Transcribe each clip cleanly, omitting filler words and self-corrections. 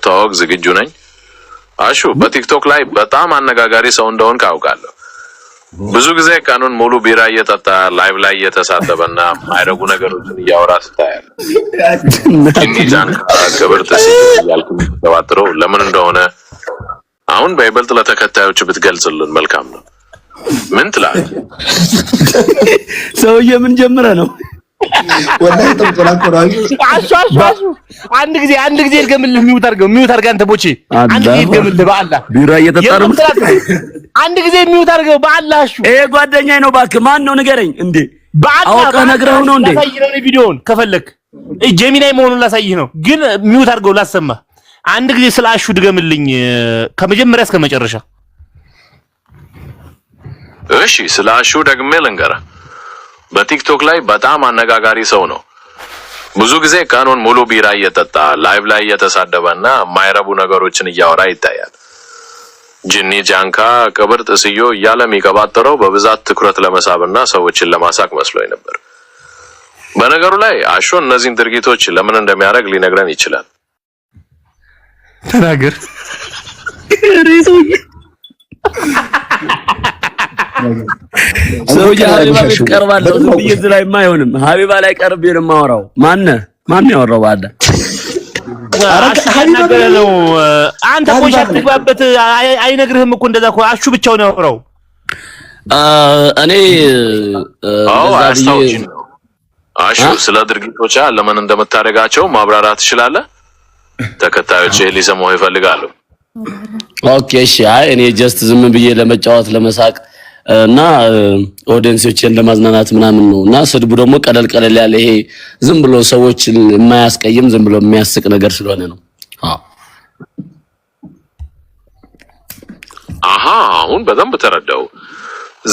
ለማስተዋወቅ ዝግጁ ነኝ። አሹ በቲክቶክ ላይ በጣም አነጋጋሪ ሰው እንደሆንክ አውቃለሁ። ብዙ ጊዜ ቀኑን ሙሉ ቢራ እየጠጣ ላይቭ ላይ እየተሳደበና ማይረጉ ነገሮችን እያወራ ስታያል። ጂኒጃን ከብርት ሲያልኩ ተዋጥሮ ለምን እንደሆነ አሁን በይበልጥ ለተከታዮች ብትገልጽልን መልካም ነው። ምን ትላለህ? ሰውዬ ምን ጀምረ ነው? ወላሂ ተቆራቆራኝ። አሹ አንድ ጊዜ ልገምልህ። ሚውት አድርገህ አንተ ቦቼ አንድ ጊዜ ልገምልህ በአላህ ቢራ እየጠጣ ነው። አንድ ጊዜ ሚውት አድርገው በአላህ። አሹ ይሄ ጓደኛዬ ነው እባክህ። ማን ነው ንገረኝ እንዴ? አውቀህ ነግረኸው ነው እንዴ? ላሳይህ ነው ቪዲዮውን ከፈለክ ጄሚናይ መሆኑን ላሳይህ ነው። ግን ሚውት አድርገው ላሰማህ። አንድ ጊዜ ስለ አሹ ድገምልኝ ከመጀመሪያ እስከ መጨረሻ። እሺ ስለ አሹ ደግሜ ልንገርህ። በቲክቶክ ላይ በጣም አነጋጋሪ ሰው ነው። ብዙ ጊዜ ቀኑን ሙሉ ቢራ እየጠጣ ላይቭ ላይ እየተሳደበና የማይረቡ ነገሮችን እያወራ ይታያል። ጂኒ ጃንካ ቅብር ጥስዮ እያለ የሚቀባጠረው በብዛት ትኩረት ለመሳብና ሰዎችን ለማሳቅ መስሎኝ ነበር። በነገሩ ላይ አሹ እነዚህን ድርጊቶች ለምን እንደሚያደርግ ሊነግረን ይችላል። ተናገር። ሰውዬ ሀቢባ ቤት ቀርባለሁ። ዝም ብዬ እዚህ ላይ አይሆንም። ሀቢባ ላይ ቀርቤ ነው የማወራው። ማን ያወራው ባለ አናገረ ነው። አንተ ቆይ አትግባበት። አይነግርህም እኮ እንደዛ እኮ አሹ ብቻውን ያወራው። እኔ አሹ ስለ ድርጊቶች ለምን እንደምታደርጋቸው ማብራራት ትችላለህ? ተከታዮች ሊሰሙህ ይፈልጋሉ። ኦኬ እሺ። አይ እኔ ጀስት ዝም ብዬ ለመጫወት ለመሳቅ እና ኦዲየንሶችን ለማዝናናት ምናምን ነው። እና ስድቡ ደግሞ ቀለል ያለ ይሄ ዝም ብሎ ሰዎችን የማያስቀይም ዝም ብሎ የሚያስቅ ነገር ስለሆነ ነው። አሁን በደንብ ተረዳው።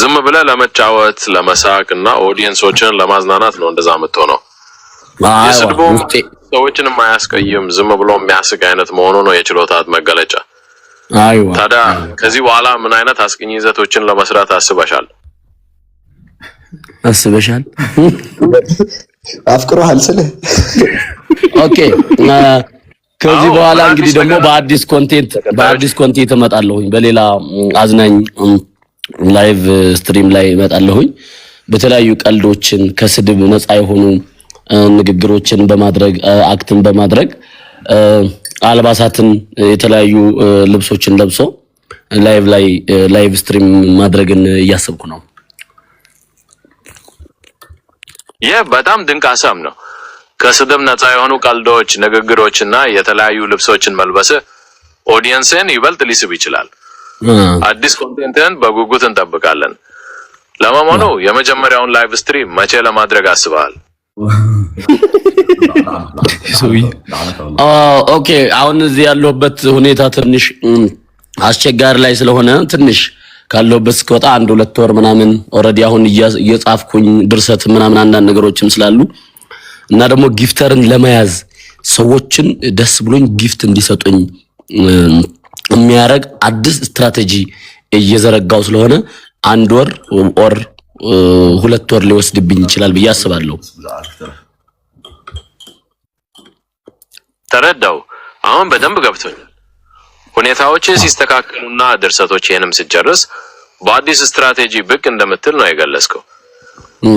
ዝም ብለህ ለመጫወት ለመሳቅ እና ኦዲየንሶችን ለማዝናናት ነው እንደዛ የምትሆነው። የስድቡ ሰዎችን የማያስቀይም ዝም ብሎ የሚያስቅ አይነት መሆኑ ነው የችሎታት መገለጫ። አይዋ ታዲያ ከዚህ በኋላ ምን አይነት አስቂኝ ይዘቶችን ለመስራት አስበሻል? አፍቅሮሃል ስለ ኦኬ። ከዚህ በኋላ እንግዲህ ደግሞ በአዲስ ኮንቴንት እመጣለሁኝ። በሌላ አዝናኝ ላይቭ ስትሪም ላይ እመጣለሁኝ። በተለያዩ ቀልዶችን ከስድብ ነፃ የሆኑ ንግግሮችን በማድረግ አክትን በማድረግ አልባሳትን የተለያዩ ልብሶችን ለብሶ ላይቭ ስትሪም ማድረግን እያሰብኩ ነው። ይህ በጣም ድንቅ ሀሳብ ነው። ከስድብ ነፃ የሆኑ ቀልዶች፣ ንግግሮችና የተለያዩ ልብሶችን መልበስ ኦዲየንስን ይበልጥ ሊስብ ይችላል። አዲስ ኮንቴንትን በጉጉት እንጠብቃለን። ለመሆኑ የመጀመሪያውን ላይቭ ስትሪም መቼ ለማድረግ አስበሃል? ኦኬ አሁን እዚህ ያለሁበት ሁኔታ ትንሽ አስቸጋሪ ላይ ስለሆነ ትንሽ ካለሁበት እስከወጣ 1-2 ወር ምናምን ኦሬዲ አሁን እየጻፍኩኝ ድርሰት ምናምን አንዳንድ ነገሮችም ስላሉ እና ደግሞ ጊፍተርን ለመያዝ ሰዎችን ደስ ብሎኝ ጊፍት እንዲሰጡኝ የሚያረግ አዲስ ስትራቴጂ እየዘረጋው ስለሆነ 1 ወር ኦር 2 ወር ሊወስድብኝ ይችላል ብዬ አስባለሁ። ተረዳው። አሁን በደንብ ገብቶኛል። ሁኔታዎች ሲስተካከሉና ድርሰቶችንም ሲጨርስ በአዲስ ስትራቴጂ ብቅ እንደምትል ነው የገለጽከው።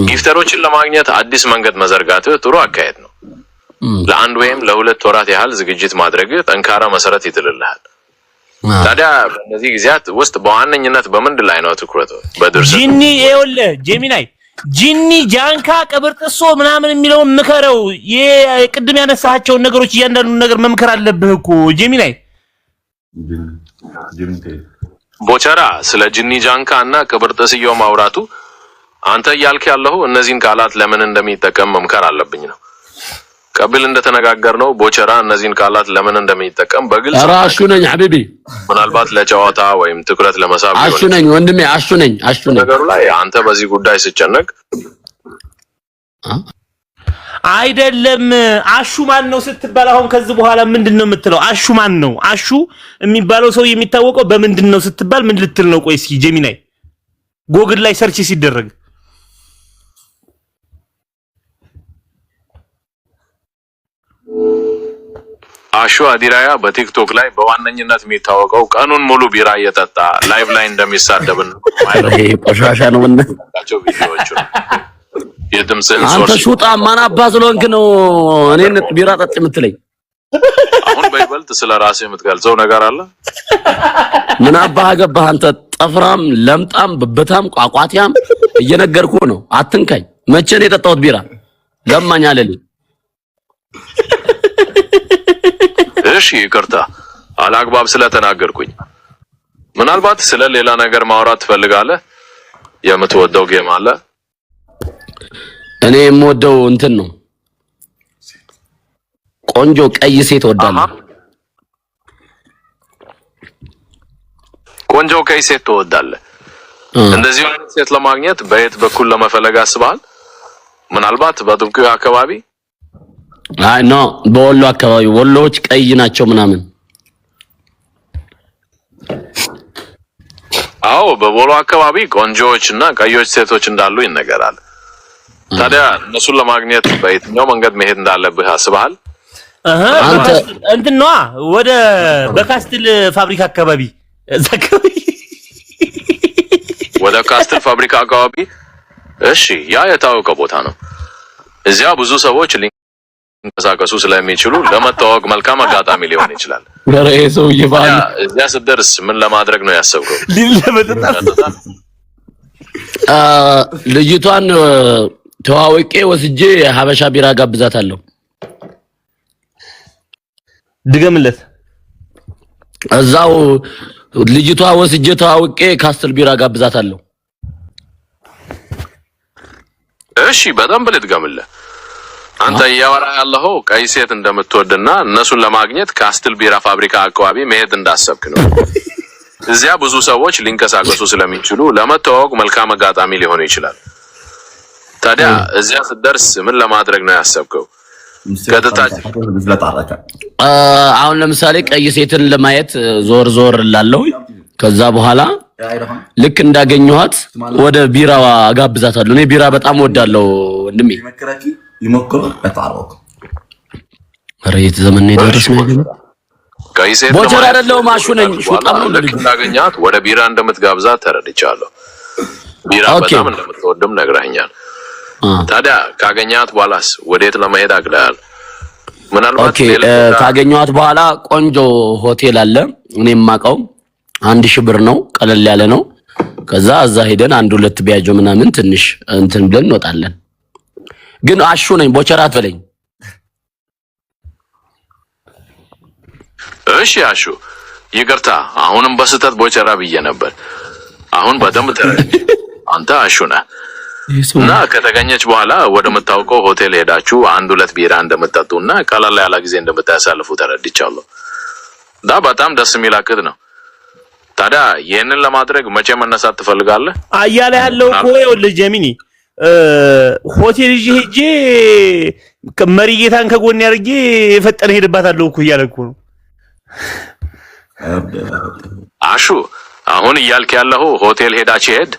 ጊፍተሮችን ለማግኘት አዲስ መንገድ መዘርጋት ጥሩ አካሄድ ነው። ለ1 ወይም ለ2 ወራት ያህል ዝግጅት ማድረግ ጠንካራ መሰረት ይጥልልሃል። ታዲያ በእነዚህ ጊዜያት ውስጥ በዋነኝነት በምንድን ላይ ነው ትኩረቱ? በድርሰት ጂኒ ይኸውልህ ጄሚናይ ጂኒ ጃንካ ቅብር ጥሶ ምናምን የሚለውን ምከረው። የቅድም ያነሳቸውን ነገሮች እያንዳንዱ ነገር መምከር አለብህ እኮ ጄሚናይ። ቦቸራ ስለ ጂኒ ጃንካ እና ቅብር ጥስዮ ማውራቱ አንተ እያልክ ያለው እነዚህን ቃላት ለምን እንደሚጠቀም መምከር አለብኝ ነው። ቀብል እንደተነጋገርነው ቦቸራ እነዚህን ቃላት ለምን እንደሚጠቀም በግልጽ አሹ ነኝ ሐቢቢ። ምናልባት ለጨዋታ ወይም ትኩረት ለመሳብ ይሆናል። አሹ ነኝ ወንድሜ፣ አሹ ነኝ። ነገሩ ላይ አንተ በዚህ ጉዳይ ሲጨነቅ አይደለም። አሹ ማን ነው ስትባል አሁን ከዚህ በኋላ ምንድነው የምትለው? አሹ ማን ነው? አሹ የሚባለው ሰው የሚታወቀው በምንድነው ስትባል ምን ልትል ነው? ቆይ እስኪ ጄሚናይ ጎግል ላይ ሰርች ሲደረግ አሹ አዲራያ በቲክቶክ ላይ በዋነኝነት የሚታወቀው ቀኑን ሙሉ ቢራ እየጠጣ ላይቭ ላይ እንደሚሳደብን ይሄ ቆሻሻ ነው። ምን ናቸው ቪዲዮዎቹ? የድምጽን አንተ ሶርስ ሹጣ ማን አባ ስለሆንክ ነው እኔን ቢራ ጠጥ የምትለኝ? አሁን በይበልጥ ስለራስህ የምትገልጸው ነገር አለ? ምን አባህ ገባህ አንተ ጠፍራም ለምጣም ብብታም ቋቋቲያም እየነገርኩ ነው። አትንካኝ። መቼ ነው የጠጣሁት ቢራ? ለማኝ አለልኝ። እሺ ይቅርታ አላግባብ ስለተናገርኩኝ። ምናልባት ስለ ሌላ ነገር ማውራት ትፈልጋለህ? የምትወደው ጌም አለ? እኔ የምወደው እንትን ነው ቆንጆ ቀይ ሴት ወዳለሁ። ቆንጆ ቀይ ሴት ትወዳለህ? እንደዚህ አይነት ሴት ለማግኘት በየት በኩል ለመፈለግ አስበሃል? ምናልባት በጥብቅ አካባቢ? አይ ኖ በወሎ አካባቢ ወሎዎች ቀይ ናቸው ምናምን። አዎ በወሎ አካባቢ ቆንጆዎችና ቀዮች ሴቶች እንዳሉ ይነገራል። ታዲያ እነሱን ለማግኘት በየትኛው መንገድ መሄድ እንዳለብህ አስበሃል? አንተ እንትን ነዋ ወደ በካስትል ፋብሪካ አካባቢ ወደ ካስትል ፋብሪካ አካባቢ። እሺ ያ የታወቀ ቦታ ነው። እዚያ ብዙ ሰዎች ሊንቀሳቀሱ ስለሚችሉ ለመታወቅ መልካም አጋጣሚ ሊሆን ይችላል። ገሬ ሰው ይባል። እዚያ ስትደርስ ምን ለማድረግ ነው ያሰብከው? ልጅቷን ተዋውቄ ወስጄ ሀበሻ ቢራ ጋብዛታለሁ። ድገምለት። እዛው ልጅቷ ወስጄ ተዋውቄ ካስትል ቢራ ጋብዛታለሁ። እሺ በደንብ ልድገምልህ። አንተ እያወራ ያለኸው ቀይ ሴት እንደምትወድና እነሱን ለማግኘት ካስትል ቢራ ፋብሪካ አካባቢ መሄድ እንዳሰብክ ነው። እዚያ ብዙ ሰዎች ሊንቀሳቀሱ ስለሚችሉ ለመተዋወቅ መልካም አጋጣሚ ሊሆን ይችላል። ታዲያ እዚያ ስትደርስ ምን ለማድረግ ነው ያሰብከው? አሁን ለምሳሌ ቀይ ሴትን ለማየት ዞር ዞር እላለሁ። ከዛ በኋላ ልክ እንዳገኘኋት ወደ ቢራዋ አጋብዛታለሁ። እኔ ቢራ በጣም ወዳለሁ ወንድሜ። ይሞክሩ አታሮክ አሬት ዘመን ነው ደረስነው። ቀይ ሴት ቦቸር አይደለም ማሹ ነኝ። ሹጣም ነው ልክ እንዳገኘሃት ወደ ቢራ እንደምትጋብዛት ተረድቻለሁ። ቢራ በጣም እንደምትወድም ነግረኸኛል። ታዲያ ካገኘሃት በኋላስ ወዴት ለመሄድ አቅደሃል? ምናልባት ካገኘኋት በኋላ ቆንጆ ሆቴል አለ እኔ የማውቀው 1000 ብር ነው፣ ቀለል ያለ ነው። ከዛ እዛ ሄደን 1-2 ቢያጆ ምናምን ትንሽ እንትን ብለን እንወጣለን። ግን አሹ ነኝ ቦቸር አትበለኝ። እሺ አሹ ይቅርታ፣ አሁንም በስተት ቦቸራ ብዬ ነበር። አሁን በደንብ ተረድቼ አንተ አሹ ነህ እና ከተገኘች በኋላ ወደ መታወቀው ሆቴል ሄዳችሁ 1-2 ቢራ እንደምትጠጡና ቀለል ያለ ጊዜ እንደምታሳልፉ ተረድቻለሁ። በጣም ደስ የሚል አቅድ ነው። ታዲያ ይሄንን ለማድረግ መቼ መነሳት ትፈልጋለህ? አያለ ያለው እኮ ይኸውልህ ጀሚኒ ሆቴል ይዤ ሄጄ መሪ ጌታን ከጎን ያርጌ የፈጠነ ሄድባታለሁ እኮ እያለ እኮ ነው አሹ። አሁን እያልክ ያለው ሆቴል ሄዳችሁ ሄድ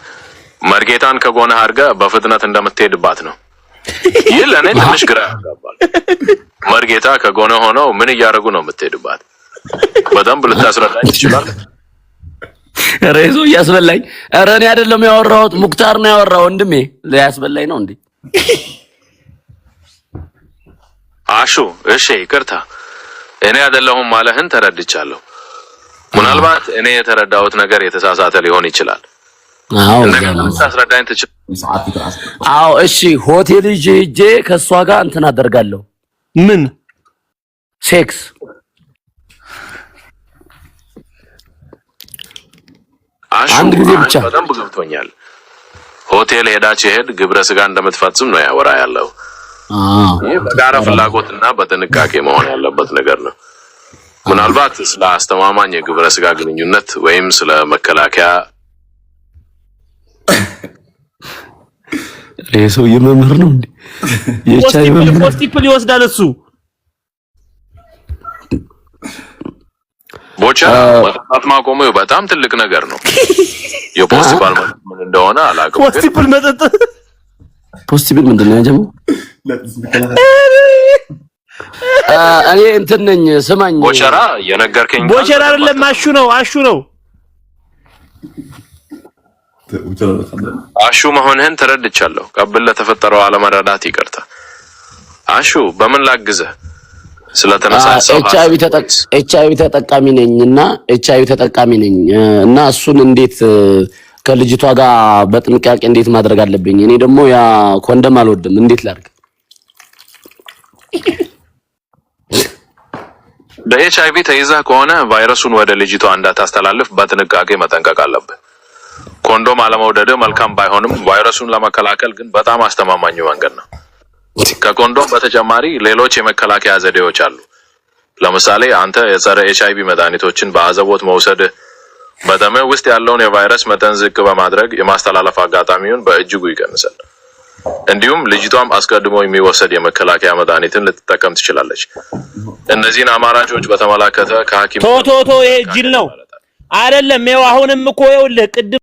መርጌታን ከጎንህ አድርገህ በፍጥነት እንደምትሄድባት ነው። ይህ ለእኔ ትንሽ ግራ ያጋባል። መርጌታ ከጎንህ ሆነው ምን እያደረጉ ነው የምትሄድባት? በደንብ ልታስረዳኝ ትችላለህ? ሬዞ ያስበላኝ። ኧረ እኔ አይደለም ያወራሁት ሙክታር ነው ያወራው ወንድሜ። ያስበላኝ ነው እንዴ አሹ? እሺ ይቅርታ፣ እኔ አይደለሁም ማለህን ተረድቻለሁ። ምናልባት እኔ የተረዳሁት ነገር የተሳሳተ ሊሆን ይችላል። ታስረዳኝ ትችላለህ? አዎ እሺ። ሆቴል ሄጄ ከሷ ጋር እንትን አደርጋለሁ። ምን ሴክስ? አሹ አንድ ጊዜ ብቻ። በጣም ገብቶኛል። ሆቴል ሄዳችሁ ሄድ ግብረ ስጋ እንደምትፈጽም ነው ያወራ ያለው። ይህ በጋራ ፍላጎትና በጥንቃቄ መሆን ያለበት ነገር ነው። ምናልባት ስለ አስተማማኝ የግብረ ስጋ ግንኙነት ወይም ስለ መከላከያ ለሰው የመምህር ነው እንዴ? የቻይ መምህር ፖስቲፕል ይወስዳል እሱ። ቦቻ መጠጣት ማቆሙ በጣም ትልቅ ነገር ነው። የፖስቲፕል ምን እንደሆነ አላውቅም። ፖስቲፕል መጠጥ ፖስቲፕል ምንድነው ያጀመው? እኔ እንትን ነኝ ስማኝ ቦቸራ የነገርከኝ ቦቸራ አይደለም አሹ ነው አሹ መሆንህን ተረድቻለሁ ቀብል ለተፈጠረው አለመረዳት ይቅርታ አሹ በምን ላግዝህ ስለተነሳሳው ኤችአይቪ ተጠቃሚ ነኝና እና እሱን እንዴት ከልጅቷ ጋር በጥንቃቄ እንዴት ማድረግ አለብኝ እኔ ደግሞ ያ ኮንደም አልወድም እንዴት ላድርግ በኤችአይቪ ተይዛ ከሆነ ቫይረሱን ወደ ልጅቷ እንዳታስተላልፍ በጥንቃቄ መጠንቀቅ አለብህ ኮንዶም አለመውደድ መልካም ባይሆንም ቫይረሱን ለመከላከል ግን በጣም አስተማማኝ መንገድ ነው ከኮንዶም በተጨማሪ ሌሎች የመከላከያ ዘዴዎች አሉ ለምሳሌ አንተ የጸረ ኤችአይቪ መድኃኒቶችን በአዘቦት መውሰድ በደምህ ውስጥ ያለውን የቫይረስ መጠን ዝቅ በማድረግ የማስተላለፍ አጋጣሚውን በእጅጉ ይቀንሳል እንዲሁም ልጅቷም አስቀድሞ የሚወሰድ የመከላከያ መድኃኒትን ልትጠቀም ትችላለች እነዚህን አማራጮች በተመለከተ ከሐኪም ይሄ ጅል ነው አይደለም ይሄው አሁንም እኮ ይኸውልህ ቅድም